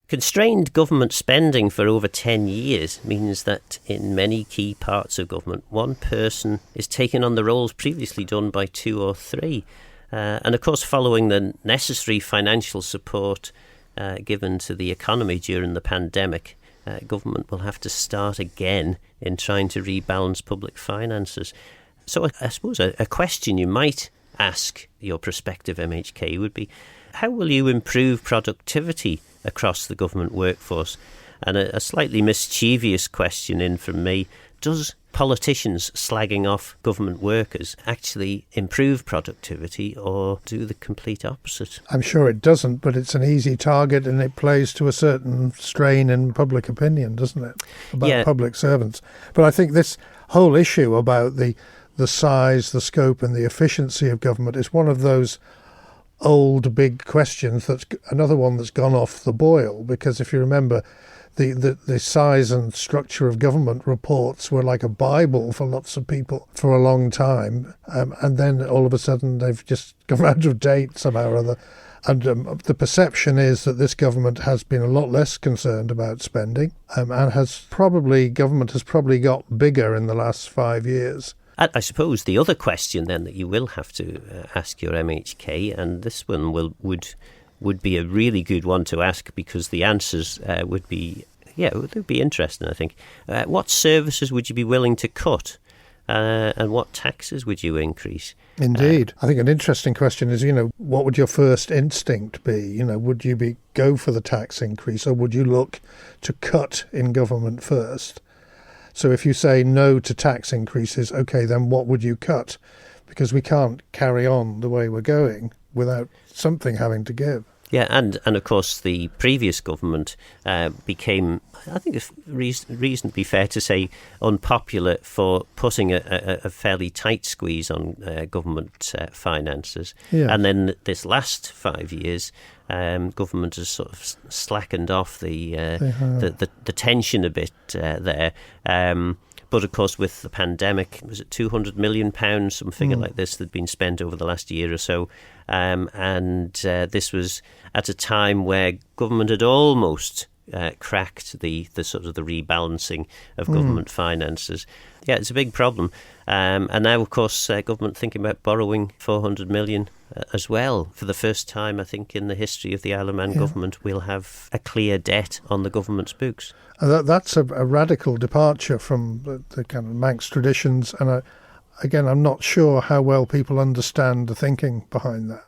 Constrained government spending for over 10 years means that in many key parts of government, one person is taking on the roles previously done by two or three. And of course, following the necessary financial support given to the economy during the pandemic, government will have to start again in trying to rebalance public finances. So I suppose a question you might ask your prospective MHK would be, how will you improve productivity across the government workforce? And a slightly mischievous question in from me, does politicians slagging off government workers actually improve productivity or do the complete opposite? I'm sure it doesn't, but it's an easy target and it plays to a certain strain in public opinion, doesn't it, about public servants. But I think this whole issue about the size, the scope and the efficiency of government is one of those old big questions. That's another one that's gone off the boil, because if you remember, the size and structure of government reports were like a Bible for lots of people for a long time, and then all of a sudden they've just gone out of date somehow or other. And the perception is that this government has been a lot less concerned about spending, and government has probably got bigger in the last 5 years. I suppose the other question then that you will have to ask your MHK, and this one would be a really good one to ask, because the answers would be interesting, I think. What services would you be willing to cut, and what taxes would you increase? Indeed. I think an interesting question is, what would your first instinct be? Would you go for the tax increase, or would you look to cut in government first? So if you say no to tax increases, okay, then what would you cut? Because we can't carry on the way we're going without something having to give. Yeah, and of course the previous government became, I think it's reasonably fair to say, unpopular for putting a fairly tight squeeze on government finances. Yeah. And then this last 5 years, government has sort of slackened off the tension a bit there. But of course, with the pandemic, was it £200 million, some figure like this, that had been spent over the last year or so? And this was at a time where government had almost cracked the sort of the rebalancing of government finances. Yeah, it's a big problem. And now, of course, government thinking about borrowing £400 million as well. For the first time, I think, in the history of the Isle of Man government, we'll have a clear debt on the government's books. That's a radical departure from the kind of Manx traditions. And again, I'm not sure how well people understand the thinking behind that.